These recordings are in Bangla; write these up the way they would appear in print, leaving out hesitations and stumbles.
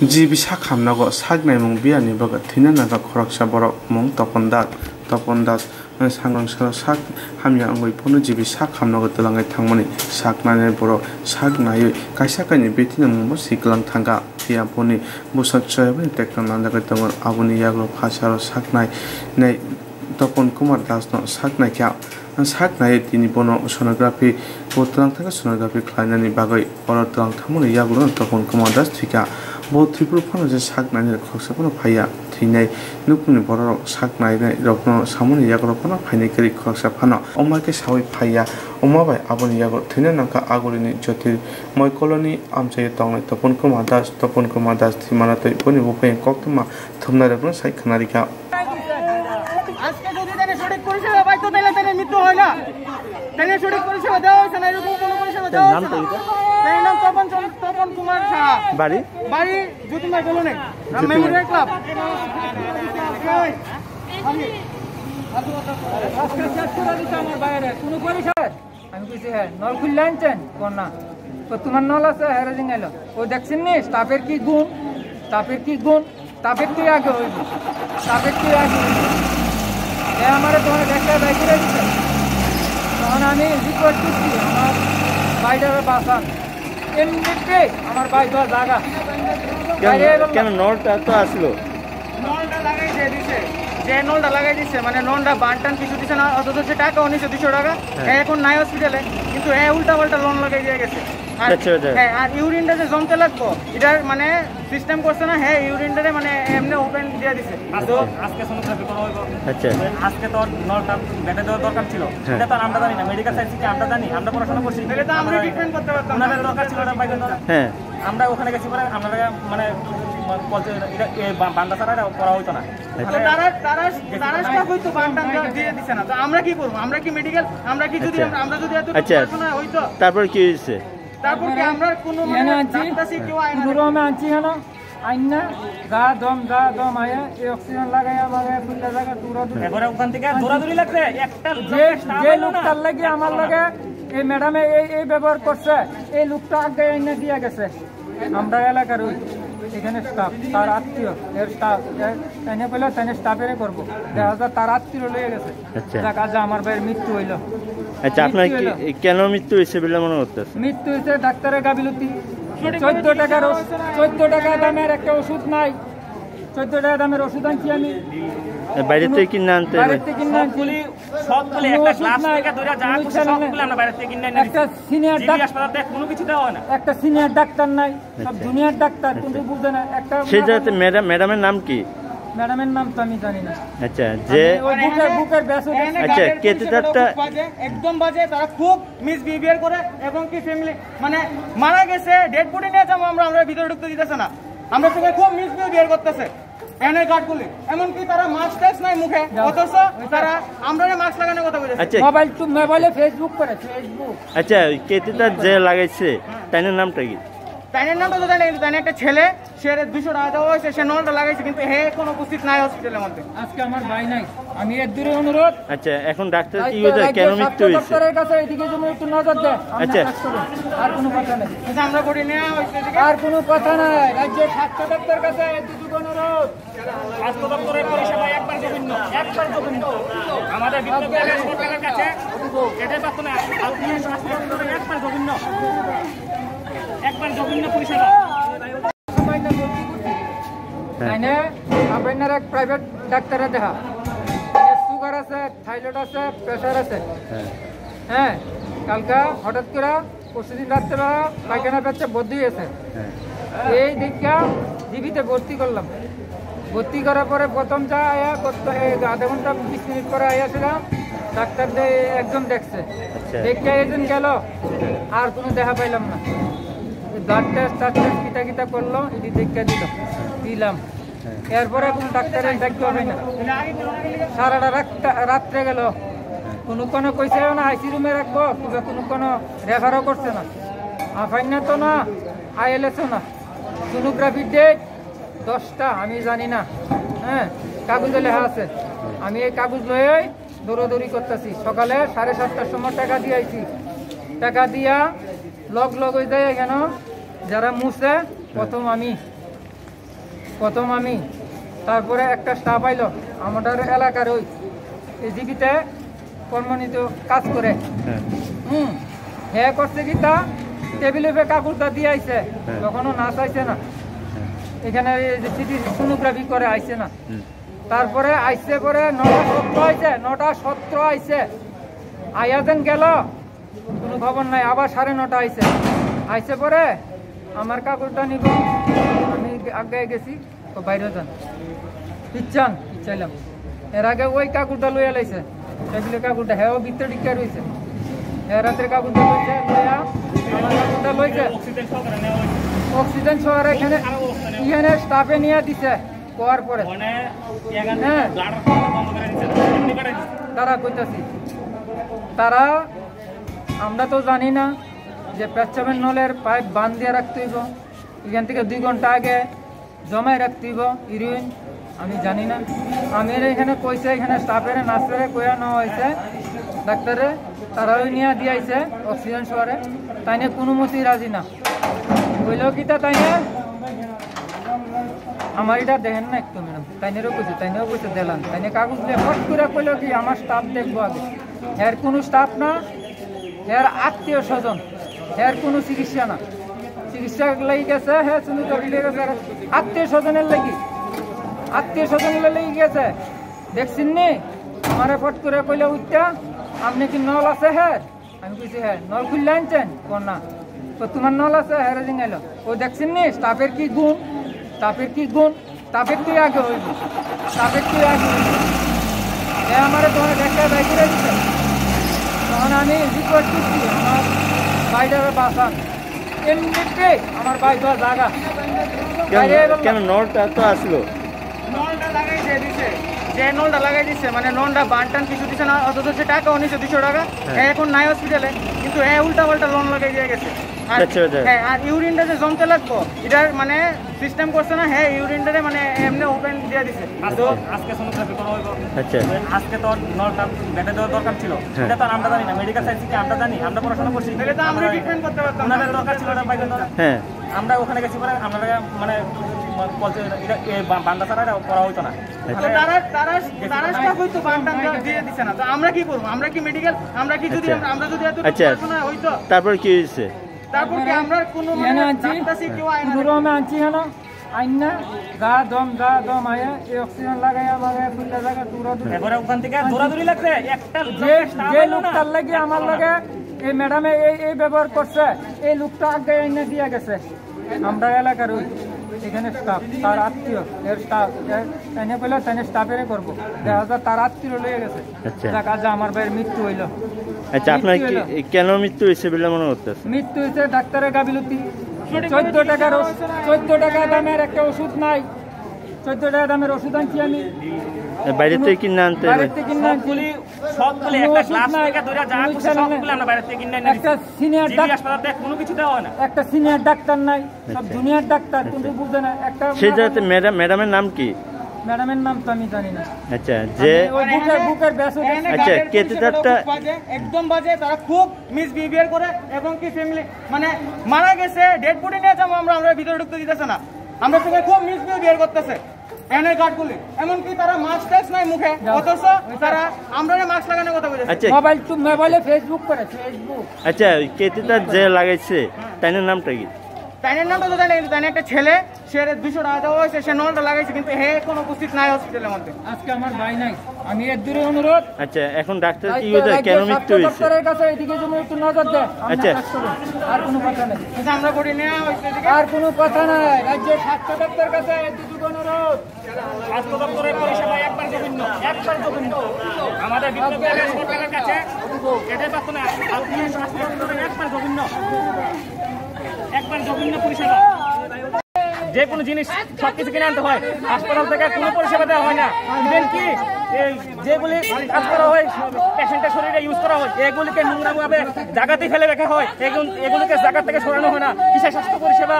জিবি শাক হামনাগো শাক নাইমুং বিয়ানি বাga thina naga khoraksa borok mung topon das sangrang sara sak hamya angoi pono jibi sak hamnago telangai thangmani sak nane borok sak nai kaisa kaini betina mungbo siklang thanga tia poni busak choyabani tekna nandaga tongon aboni yaglo phasaro sak nai topon kumar das no sak nai kya sak nai tini bono sonography potlang thanga sonography khlainani bagai oro telang thamoni yaglo topon kumar das thika bo tripur phano je sak nai khoksa phano phaya thinai nukuni borok sak nai rokno samoni yagro phano phainai kari khoksa phano omake sawi phaya omabai aboni yagro thina nangka agolini jotir moi koloni amchai tongnai topon kumar das thimana toi boni bupen koktuma thumna rekno sai khanarika আজকে যদি তাদের সঠিক পরিষেবা পাইতো তাহলে তাদের মৃত্যু হয় না তাহলে সঠিক পরিষেবা দেওয়া হয়েছে না এরকম কোনো পরিষেবা দেওয়া হয়েছে না তার নাম তপন কুমার সাহা বাড়ি জ্যোতির্ময় কলোনি মেমোরিয়াল ক্লাব আমার বাইরে কোনো পরিষেবা আমি কইছি হ্যাঁ নল খুললে আনছেন কোন না তো তোমার নল আছে হ্যারাজিং এলো ও দেখছেন নি স্টাফের কি গুণ স্টাফের কি আগে হইব স্টাফের কি আগে আমার তোমার একটা বাইক দিচ্ছে তখন আমি রিকোয়েস্ট করছি আমার বাইরের বাসান এমনিতে আমার বাইক দেওয়া জায়গা কেন নলটা তো আসলো নলটা লাগাই দিয়ে দিছে যে নলটা লাগাই দিচ্ছে মানে নলটা বানটান কিছু দিচ্ছে না অথচ সে টাকাও নিচ্ছে 200 টাকা এখন নাই হসপিটালে কিন্তু উল্টা পাল্টা লোন লাগাই দিয়ে গেছে আর ইউরিনটা যে জমতে লাগবো এটার মানে সিস্টেম করছে না ইউরিনটারে মানে এমনি ওপেন দিয়ে দিছে আজকে সোনোগ্রাফি করা হইব আজকে তো নলটা বেটে দেওয়ার দরকার ছিল এটা তো আমরা জানি না মেডিকেল সায়েন্স থেকে আমরা জানি আমরা পড়াশোনা করছি এটা তো আমরা ট্রিটমেন্ট করতে পারতাম না দরকার ছিল না পাইবেন আমরা ওখানে গেছি পরে আমরা মানে বান্দা ছাড়া করা হইতো না আমরা কি করবো আমরা কি মেডিকেল আমরা কি যদি আমরা যদি হইতো তারপর কি হয়েছে তারপর কি আমরা কোনো আনছি হেন আইনা গা দম আয়া এই অক্সিজেন লাগাইয়া ফুলটা জায়গা এবারে ওখান থেকে দৌড়াদৌড়ি লাগছে একটা যে লোকটার লাগে আমার লাগে এই ম্যাডামে এই ব্যবহার করছে এই লোকটা আগে আইনা দিয়া গেছে আমরা এলাকার ওই এখানে স্টাফ তার আত্মীয় এর স্টাফ এনে পেলে তাই স্টাফেরে করবো দেখা যায় তার আত্মীয় লয়ে গেছে কাজে আমার ভাইয়ের মৃত্যু হইল। আচ্ছা আপনার কেন মৃত্যু হয়েছে বলে মনে হচ্ছে? মৃত্যু হয়েছে ডাক্তারের গাফিলতি 14 টাকা দামের একটা ওষুধ নাই 14 টাকা দামের ওষুধ আনছি আমি বাইরে থেকে কিনে আনতে একটা সিনিয়র ডাক্তার নাই সব জুনিয়র ডাক্তার কিন্তু বুঝে না একটা সেই জায়গাতে ম্যাডামের নাম কি? ম্যাডামের নাম তো আমি জানি না। আচ্ছা যে বুকের ব্যাস আচ্ছা কেটেটারটা একদম বাজে তারা খুব মিসবিহেভিয়ার করে এবং কি ফ্যামিলি মানে মারা গেছে ডেড বডি নিয়ে যাবো আমরা ভিতরে ঢুকতে দিতেছে না আমরা সঙ্গে খুব মিসবিহেভিয়ার করতেছে এনে গার্ডগুলি এমনকি তারা মাস্ক টাস্ক নাই মুখে অথচ তারা আমরা মাস্ক লাগানোর কথা বলেছে আচ্ছা মোবাইলে ফেসবুক করে ফেসবুক আচ্ছা কেটেটার যে লাগাইছে তার নামটা কি? তাইনের নামটা তো জানি তাই একটা ছেলে সে 200 টাকা দেওয়া হয়েছে সে নলটা লাগাইছে কিন্তু কোনো উপস্থিত নাই হসপিটালের মধ্যে আজকে আমার ভাই নাই আমি এর দূরে অনুরোধ। আচ্ছা এখন ডাক্তার কি হয়েছে কেন মৃত্যু হয়েছে ডাক্তারের কাছে এদিকে জন্য একটু নজর দেয় আচ্ছা আর কোনো কথা নাই আচ্ছা আমরা বডি নেওয়া হইছে আর কোনো কথা নাই রাজ্যের স্বাস্থ্য দপ্তরের কাছে এদিকে অনুরোধ স্বাস্থ্য দপ্তরের পরিষেবা একবার জঘন্য আমাদের বিদ্যালয়ের সরকারের কাছে এটাই পাচ্ছ না আপনি স্বাস্থ্য দপ্তরের একবার জঘন্য পরিষেবা আপনার এক প্রাইভেট ডাক্তারে দেখা সুগার আছে থাইরয়েড আছে প্রেশার আছে হ্যাঁ কালকা হঠাৎ করে পরশুদিন রাত্রেবেলা পায়খানা পেচ্ছে বদ্ধি হয়েছে এই দিকটা জিবিতে ভর্তি করলাম ভর্তি করার পরে প্রথম যা আয়া আধা ঘন্টা 20 মিনিট পরে আয়াছিলাম ডাক্তার একজন দেখছে দেখতে একজন গেল আর কোনো দেখা পাইলাম না ব্লাড টেস্ট কিতা করলো এটি দেখা দিলাম এরপরে কোনো ডাক্তারের দেখতে হবে না সারাটা রাত্রে গেল কোনো কইছে না আইসি রুমে রাখবো কোনো রেফারও করছে না আফাইনা তো না আইএলএসও না সোনোগ্রাফির ডেট 10টা আমি জানি না হ্যাঁ কাগজে লেখা আছে আমি এই কাগজ লয়ে দৌড়াদৌড়ি করতেছি সকালে 7:30টার সময় টাকা দিয়েছি টাকা দিয়া লগ হয়ে যায় কেন যারা মুছে প্রথম আমি প্রথম আমি, তারপরে একটা স্টাফ আইলো আমাদের এলাকার ওই এজিবিতে কর্মনীত কাজ করে। হ্যাঁ করছে কি তা টেবিলে কাপড়টা দিয়ে আইছে, তখনও নাচ আইছে না, এখানে সিটি সোনোগ্রাফি করে আইছে না। তারপরে আইসে পরে 9:17 আইছে, 9:17 আইছে, আইয়া যেন গেল কোনো খবর নাই। আবার 9:30 আইছে, আইসে পরে আমার কাপড়টা নিব, আমি আগে গেছি তো বাইরে যান ইচ্ছাইলাম। এর আগে ওই কাকুরটা লইয়া লাইছে টেবিলে কাকুরটা, হ্যাঁ ভিতরে টিকা রয়েছে, হ্যাঁ রাতের কাকুরটা লইছে, লইয়া আমার কাকুরটা লইছে অক্সিজেন শহরে এখানে স্টাফে নিয়ে দিছে। কোয়ার পরে তারা কইতাছি তারা, আমরা তো জানি না যে পেচ্ছাবের নলের পাইপ বান দিয়ে রাখতে হইব, এখান থেকে 2 ঘন্টা আগে জমায় রাখতে হইব ইউরিন, আমি জানি না। আমি এখানে কইছে, এখানে স্টাফের নার্সের কইয়া নেওয়া হয়েছে ডাক্তারে, তারাও নিয়ে দিয়েছে অক্সিজেন শহরে, তাই নিয়ে কোনো মতেই রাজি না। কইলেও কিতা তাই নিয়ে আমার এটা দেখেন না একটু ম্যাডাম, তাইনেরও কইছে, তাইনেও কইছে দিলাম, তাইনে কাগজ দিয়ে ফট করে কইলো কি আমার স্টাফ দেখবো আগে। এর কোনো স্টাফ না, এর আত্মীয় স্বজন, এর কোনো চিকিৎসা না, চিকিৎসা লাগি গেছে, হ্যাঁ তুমি তো গেছে আত্মীয় স্বজনের লাগি, আত্মীয় স্বজনের লেগে গেছে। দেখছেন নি আমার ফট করে কইলে উঠটা আপনি কি নল আছে? হ্যাঁ আমি কইছি হ্যাঁ। নল খুললে আনছেন না, তো তোমার নল আছে, হ্যাঁ জিঙ্গাইল। ও দেখছেন নি স্টাফের কি গুণ, স্টাফের কি গুণ, স্টাফের কি আগে হইব, স্টাফের কি আগে হইব। এ আমার তোমার একটা বাই করে দিচ্ছে, তখন আমি রিকোয়েস্ট করছি আমার বাইরে বাসান, এমনিতে আমার বাই দেওয়া জায়গা কেন নলটা তো আসলো, নলটা লাগাইছে দিছে, যে নলটা লাগাই দিচ্ছে মানে নলটা বানটান কিছু দিচ্ছে না, অথচ সে টাকা 1900 টাকা এখন নাই হসপিটালে, কিন্তু উল্টা পাল্টা লোন লাগাই দিয়ে গেছে। হ্যাঁ, আর ইউরিনটা যে জমতে লাগবো এটার মানে সিস্টেম করছে না, হ্যাঁ ইউরিনটারে মানে এমনি ওপেন দিয়ে দিছে। তো আজকে সোনোগ্রাফি করা হইব, আজকে তো নলটা বেটে দেওয়ার দরকার ছিল, এটা তো আমরা জানি না, মেডিকেল সায়েন্স কি আমরা জানি, আমরা পড়াশোনা করছি, এটা তো আমরা ট্রিটমেন্ট করতে পারতাম, ওনাদের দরকার ছিল না পাইলেন না। হ্যাঁ আমরা ওখানে গেছি পরে আমরা মানে বান্দা ছাড়া করা হইতো না, আমরা কি করবো, আমরা কি মেডিকেল, আমরা কি যদি আমরা যদি হইতো তারপর কি হয়েছে, তারপর কি আমরা কোনো আনছি হেন আইনা গা দম আয়া এই অক্সিজেন লাগাই আমাকে ফুলটা জায়গা এবারে ওখান থেকে দৌড়াদৌড়ি লাগছে, একটা যে লোকটার লাগে আমার লাগে এই ম্যাডামে এই ব্যবহার করছে, এই লোকটা আগে আইনা দিয়ে গেছে। আমরা এলাকার ওই এখানে স্টাফ, তার আত্মীয়, এর স্টাফ এনে পেলে তাই স্টাফের করবো, দেখা যায় তার আত্মীয় লয়ে গেছে, কাজে আমার ভাইয়ের মৃত্যু হইল। আচ্ছা আপনার কেন মৃত্যু হয়েছে বলে মনে করতেছে? মৃত্যু হয়েছে ডাক্তারের গাফিলতি, 14 টাকা দামের একটা ওষুধ নাই, 14 টাকা দামের ওষুধ আনছি আমি বাইরে থেকে কিনে আনতে, একটা সিনিয়র ডাক্তার নাই, সব জুনিয়র ডাক্তার, কিন্তু বুঝে না একটা। সেই জায়গাতে ম্যাডামের নাম কি? ম্যাডামের নাম তো আমি জানি না। আচ্ছা যে বুকের ব্যাস, আচ্ছা কেটেটারটা একদম বাজে, তারা খুব মিসবিহেভিয়ার করে এবং কি ফ্যামিলি মানে মারা গেছে ডেড বডি নিয়ে যাবো আমরা ভিতরে ঢুকতে দিতেছে না, আমরা সঙ্গে খুব মিসবিহেভিয়ার করতেছে এনে গার্ডগুলি, এমনকি তারা মাস্ক টাস্ক নাই মুখে, অথচ তারা আমরা মাস্ক লাগানোর কথা বলেছে। আচ্ছা মোবাইলে ফেসবুক করে, ফেসবুক। আচ্ছা কেটেটার যে লাগাইছে তাইনের নামটা কি? তাইনের নামটা তো জানি, তাই একটা ছেলে, সে 200 টাকা দেওয়া হয়েছে, সে নলটা লাগাইছে, কিন্তু হে এখন উপস্থিত নাই হসপিটালের মধ্যে। আজকে আমার ভাই নাই, আমি এর দূরে অনুরোধ। আচ্ছা এখন ডাক্তার কি বলে কেন মৃত্যু হয়েছে? ডাক্তারের কাছে এদিকে তুমি একটু নজর দে। আচ্ছা আর কোনো কথা নাই, আমরা বডি নেওয়া হয়েছে, আর কোনো কথা নাই। রাজ্যের স্বাস্থ্য দপ্তরের কাছে এদিকে অনুরোধ। স্বাস্থ্য দপ্তরের পরিষেবা একবার জঘন্য, আমাদের সরকারের কাছে এটাই পাচ্ছ না, স্বাস্থ্য দপ্তরের একবার জঘন্য পরিষেবা। যে কোনো জিনিস সবকিছু কিনে আনতে হয়, হাসপাতাল থেকে কোনো পরিষেবা দেওয়া হয় না। ইভেন কি এই যেগুলি কাজ করা হয় পেশেন্টের শরীরে ইউজ করা হয়, এগুলিকে নোংরাভাবে জায়গাতে ফেলে রাখা হয়, এগুলিকে জায়গা থেকে সরানো হয় না। কিসের স্বাস্থ্য পরিষেবা?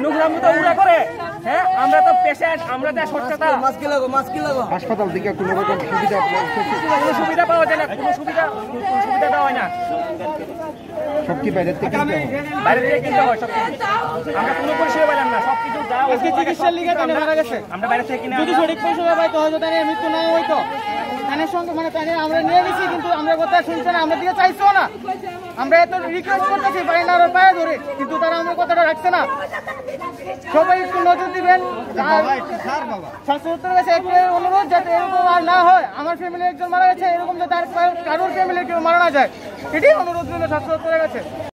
নোংরামু তো উড়া করে। হ্যাঁ আমরা তো পেশেন্ট, আমরা তো স্বচ্ছতা, হাসপাতাল থেকে কোনো রকম সুবিধা পাওয়া যায় না, কোনো সুবিধা দেওয়া হয় না, সব কি বাইরে থেকে কিনতে হয় সব। আমরা কোনো পরিষেবা পেলাম না। আজকে চিকিৎসার লিগে তাই মারা গেছে। আমরা বাইরে থেকে কিনে যদি সঠিক পরিষেবা পাইতো হয়তো তাই মৃত্যু না হইতো। তাদের সঙ্গে মানে তাই আমরা নিয়ে গেছি, কিন্তু আমরা কথা শুনছে না, আমরা দিকে চাইছো না। আমরা এত রিকোয়েস্ট করতেছি বাইনার পায়ে ধরে, কিন্তু তারা আমার কথাটা রাখছে না। সবাই একটু নজর দিবেন। স্বাস্থ্য দপ্তরের কাছে একটু অনুরোধ যাতে এরকম আর না হয়। আমার ফ্যামিলি একজন মারা গেছে, এরকম যাতে আর কারোর ফ্যামিলি কেউ মারা না যায়, এটাই অনুরোধ রইল স্বাস্থ্য দপ্তরের কাছে।